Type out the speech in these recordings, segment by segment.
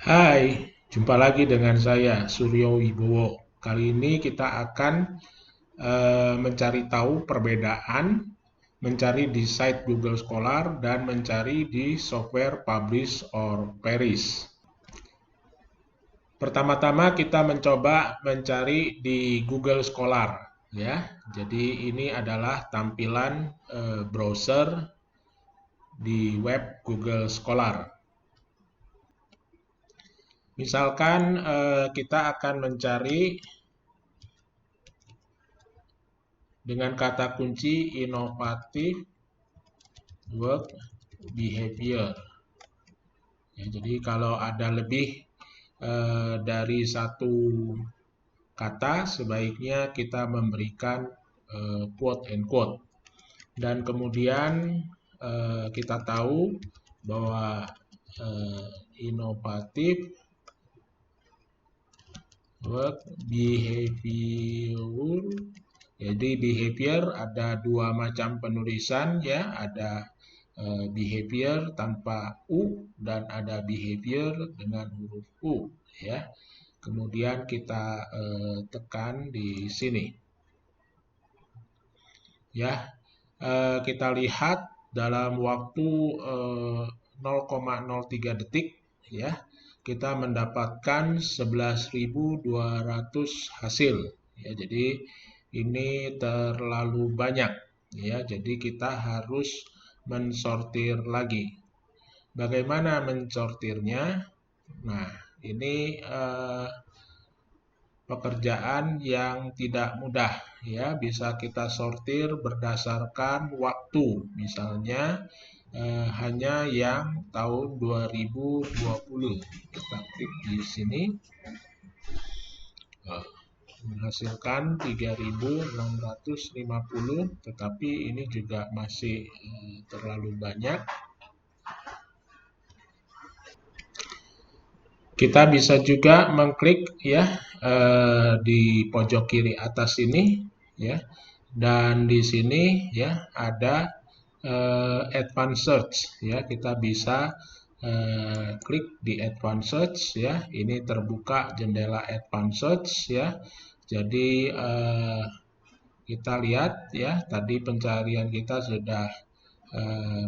Hai, jumpa lagi dengan saya Suryo Wibowo. Kali ini kita akan mencari tahu perbedaan mencari di site Google Scholar dan mencari di software Publish or Perish. Pertama-tama kita mencoba mencari di Google Scholar, ya. Jadi ini adalah tampilan browser di web Google Scholar. Misalkan kita akan mencari dengan kata kunci inovatif work behavior. Ya, jadi kalau ada lebih dari satu kata, sebaiknya kita memberikan quote and quote. Dan kemudian kita tahu bahwa inovatif work behavior. Jadi behavior ada dua macam penulisan, ya, ada behavior tanpa u dan ada behavior dengan huruf u, ya. Kemudian kita tekan di sini, ya. Kita lihat dalam waktu 0,03 detik, ya, kita mendapatkan 11.200 hasil, ya. Jadi ini terlalu banyak, ya. Jadi kita harus mensortir lagi. Bagaimana mensortirnya? Nah, ini pekerjaan yang tidak mudah, ya. Bisa kita sortir berdasarkan waktu. Misalnya hanya yang tahun 2020. Kita klik di sini. Menghasilkan 3.650, tetapi ini juga masih terlalu banyak. Kita bisa juga mengklik, ya, di pojok kiri atas ini, ya, dan di sini, ya, ada advanced search, ya. Kita bisa klik di advanced search, ya. Ini terbuka jendela advanced search, ya. Jadi kita lihat, ya, tadi pencarian kita sudah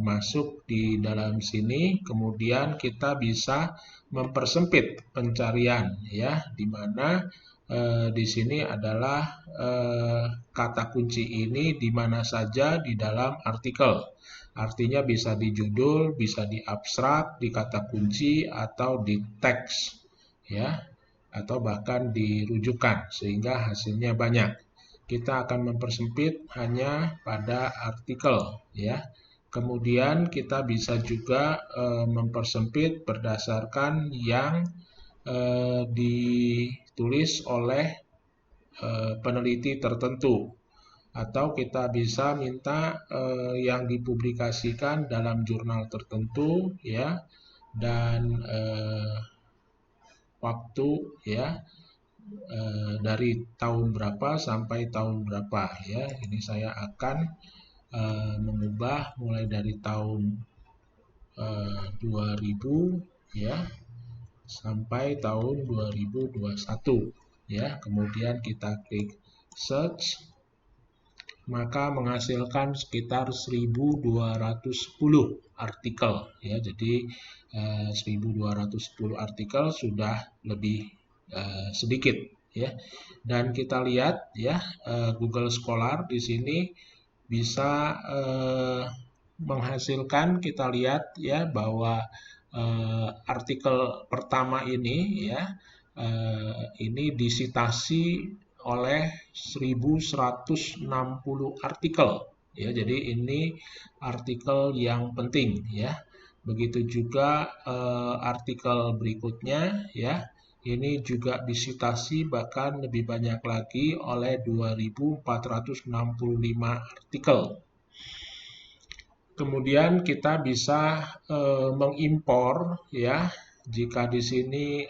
masuk di dalam sini. Kemudian kita bisa mempersempit pencarian, ya, di mana di sini adalah kata kunci ini di mana saja di dalam artikel. Artinya bisa di judul, bisa di abstrak, di kata kunci, atau di teks, ya, atau bahkan di rujukan, sehingga hasilnya banyak. Kita akan mempersempit hanya pada artikel, ya. Kemudian kita bisa juga mempersempit berdasarkan yang ditulis oleh peneliti tertentu, atau kita bisa minta yang dipublikasikan dalam jurnal tertentu, ya, dan waktu, ya, dari tahun berapa sampai tahun berapa, ya. Ini saya akan mengubah mulai dari tahun 2000, ya, sampai tahun 2021, ya. Kemudian kita klik search, maka menghasilkan sekitar 1.210 artikel, ya. Jadi 1.210 artikel sudah lebih sedikit, ya. Dan kita lihat, ya, Google Scholar di sini bisa menghasilkan, kita lihat, ya, bahwa artikel pertama ini, ya, ini disitasi oleh 1.160 artikel, ya. Jadi ini artikel yang penting, ya. Begitu juga artikel berikutnya, ya. Ini juga disitasi bahkan lebih banyak lagi oleh 2.465 artikel. Kemudian kita bisa mengimpor, ya. Jika di sini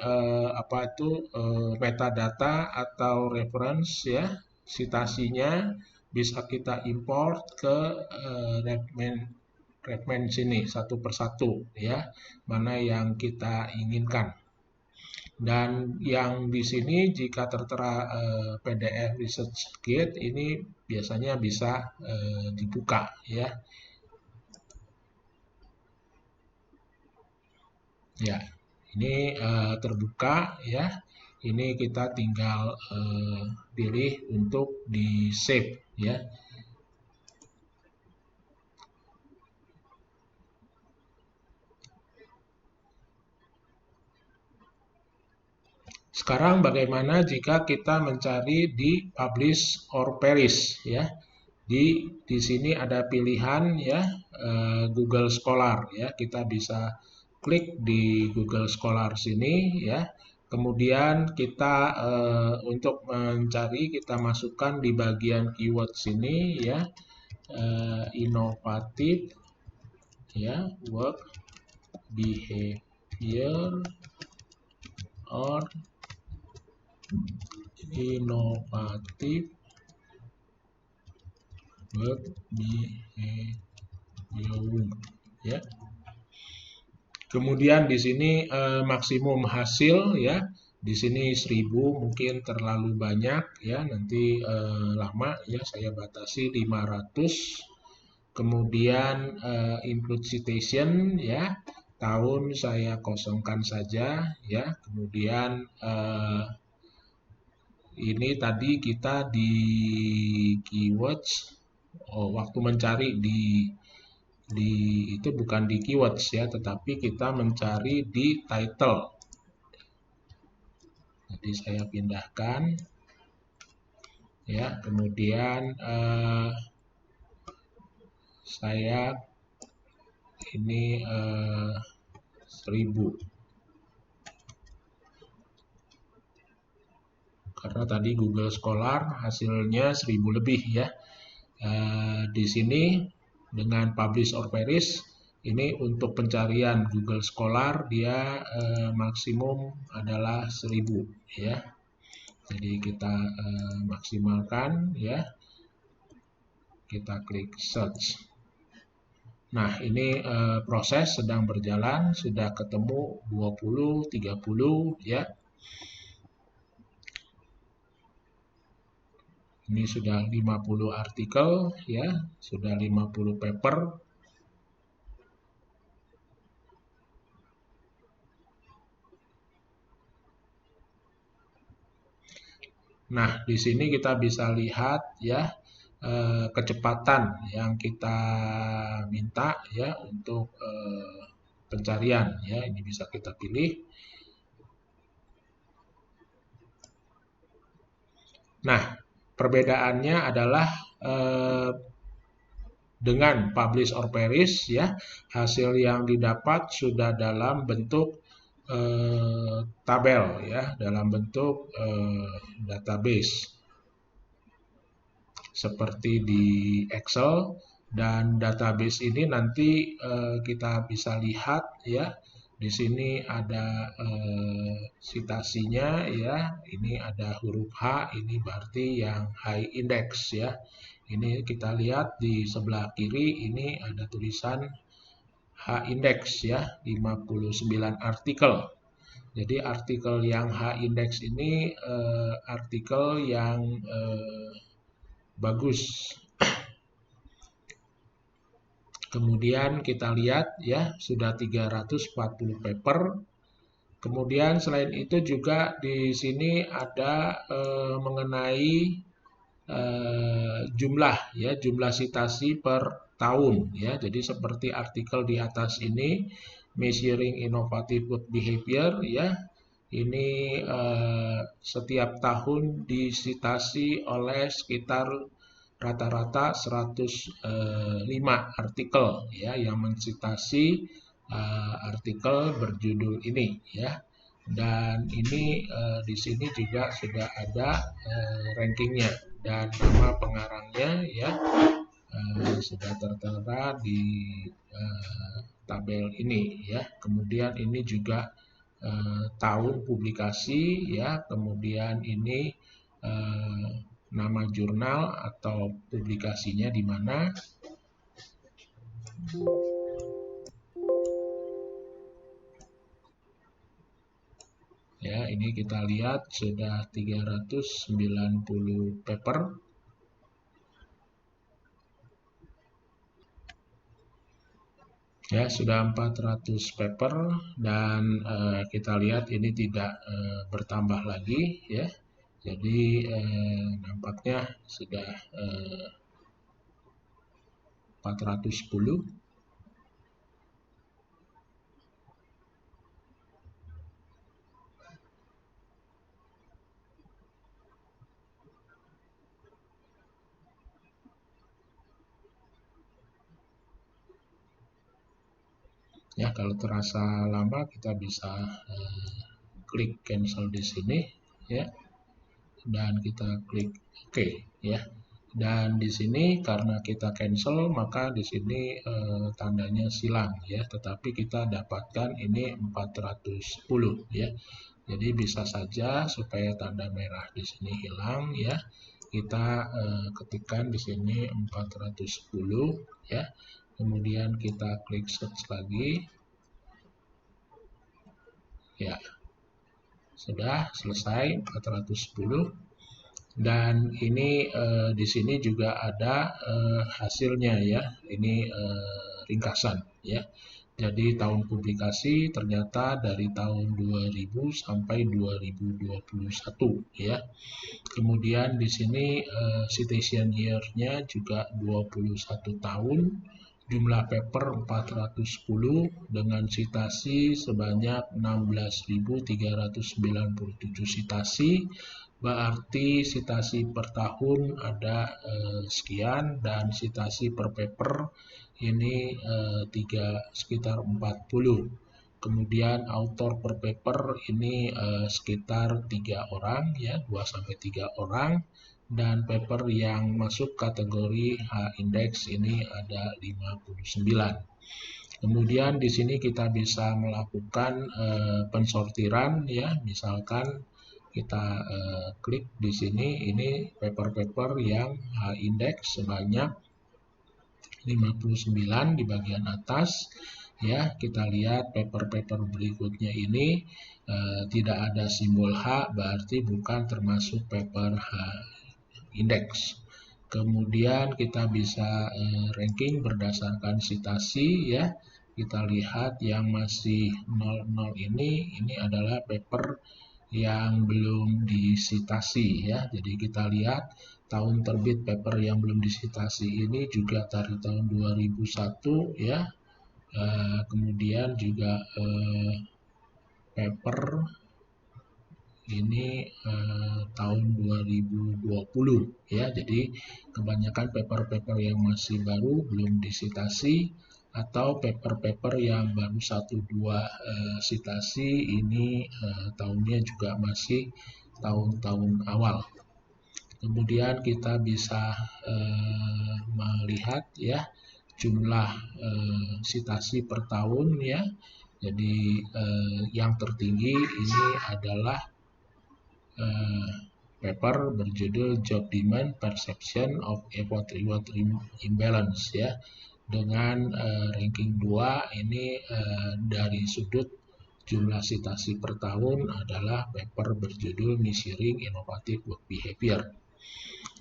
metadata atau reference, ya, citasinya bisa kita import ke Redman sini satu persatu, ya, mana yang kita inginkan. Dan yang di sini jika tertera PDF Research Guide ini biasanya bisa dibuka ya. Ya, ini terbuka ya. Ini kita tinggal pilih untuk di save ya. Sekarang bagaimana jika kita mencari di publish or perish ya. Di sini ada pilihan ya Google Scholar ya. Kita bisa klik di Google Scholar sini ya. Kemudian kita untuk mencari kita masukkan di bagian keyword sini ya inovatif ya work behavior or inovatif work behavior ya. Kemudian di sini maksimum hasil ya. Di sini 1000 mungkin terlalu banyak ya, nanti lama ya, saya batasi 500. Kemudian include citation ya. Tahun saya kosongkan saja ya. Kemudian ini tadi kita di keywords waktu mencari di itu bukan di keywords ya, tetapi kita mencari di title. Jadi saya pindahkan ya, kemudian saya ini 1000 karena tadi Google Scholar hasilnya 1000 lebih ya. Di sini dengan publish or perish ini untuk pencarian Google Scholar dia maksimum adalah 1000 ya. Jadi kita maksimalkan ya. Kita klik search. Nah, ini proses sedang berjalan, sudah ketemu 20, 30 ya. Ini sudah 50 artikel ya, sudah 50 paper. Nah, di sini kita bisa lihat ya kecepatan yang kita minta ya untuk pencarian ya. Ini bisa kita pilih. Nah, perbedaannya adalah dengan publish or perish ya, hasil yang didapat sudah dalam bentuk tabel ya, dalam bentuk database seperti di Excel. Dan database ini nanti kita bisa lihat ya. Di sini ada citasinya ya. Ini ada huruf H, ini berarti yang high index ya. Ini kita lihat di sebelah kiri ini ada tulisan H index ya, 59 artikel. Jadi artikel yang H index ini artikel yang bagus. Kemudian kita lihat ya, sudah 340 paper. Kemudian selain itu juga di sini ada mengenai jumlah ya, jumlah citasi per tahun ya. Jadi seperti artikel di atas ini Measuring Innovative Work Behavior ya. Ini setiap tahun disitasi oleh sekitar rata-rata 105 artikel ya yang mensitasi artikel berjudul ini ya. Dan ini di sini juga sudah ada rankingnya dan nama pengarangnya ya sudah tertera di tabel ini ya. Kemudian ini juga tahun publikasi ya. Kemudian ini nama jurnal atau publikasinya di mana. ya. Ini kita lihat sudah 390 paper. Ya, sudah 400 paper dan kita lihat ini tidak bertambah lagi ya. Jadi nampaknya sudah 410. Ya, kalau terasa lama kita bisa klik cancel di sini ya. Dan kita klik OK ya. Dan di sini karena kita cancel maka di sini tandanya silang ya, tetapi kita dapatkan ini 410 ya. Jadi bisa saja supaya tanda merah di sini hilang ya. Kita ketikkan di sini 410 ya. Kemudian kita klik search lagi. Ya. Sudah selesai 410. Dan ini di sini juga ada hasilnya ya. Ini ringkasan ya. Jadi tahun publikasi ternyata dari tahun 2000 sampai 2021 ya. Kemudian di sini citation year-nya juga 21 tahun. Jumlah paper 410 dengan citasi sebanyak 16.397 citasi. Berarti citasi per tahun ada sekian dan citasi per paper ini sekitar 40. Kemudian author per paper ini sekitar 3 orang ya, 2-3 orang. Dan paper yang masuk kategori H-index ini ada 59. Kemudian di sini kita bisa melakukan pensortiran ya, misalkan kita klik di sini, ini paper-paper yang H-index sebanyak 59 di bagian atas ya. Kita lihat paper-paper berikutnya ini tidak ada simbol H, berarti bukan termasuk paper H-index. Kemudian kita bisa ranking berdasarkan citasi ya. Kita lihat yang masih 00 ini adalah paper yang belum disitasi ya. Jadi kita lihat tahun terbit paper yang belum disitasi ini juga dari tahun 2001 ya. Kemudian juga paper ini tahun 2020 ya. Jadi kebanyakan paper-paper yang masih baru belum disitasi atau paper-paper yang baru 1-2 citasi ini tahunnya juga masih tahun-tahun awal. Kemudian kita bisa melihat ya jumlah citasi per tahun ya. Jadi yang tertinggi ini adalah paper berjudul Job Demand Perception of Effort-Reward Imbalance ya. Dengan ranking 2 ini dari sudut jumlah citasi per tahun adalah paper berjudul Measuring Innovative Work Behavior.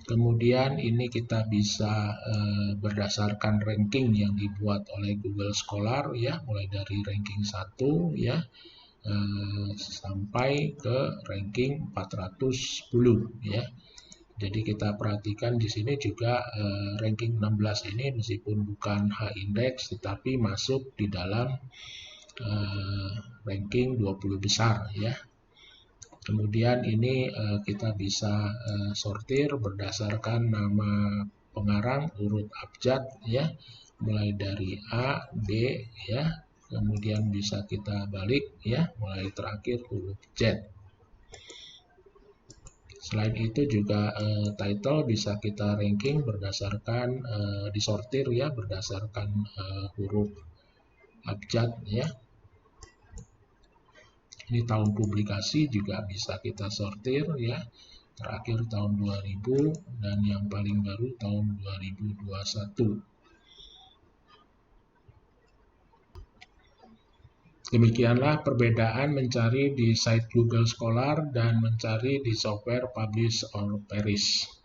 Kemudian ini kita bisa berdasarkan ranking yang dibuat oleh Google Scholar ya, mulai dari ranking 1 ya sampai ke ranking 410 ya. Jadi kita perhatikan di sini juga ranking 16 ini meskipun bukan H-index tetapi masuk di dalam ranking 20 besar ya. Kemudian ini kita bisa sortir berdasarkan nama pengarang urut abjad ya, mulai dari A, B ya, kemudian bisa kita balik ya, mulai terakhir huruf Z. Selain itu juga title bisa kita ranking berdasarkan disortir ya, berdasarkan huruf abjad ya. Ini tahun publikasi juga bisa kita sortir ya. Terakhir tahun 2000 dan yang paling baru tahun 2021. Demikianlah perbedaan mencari di site Google Scholar dan mencari di software Publish or Perish.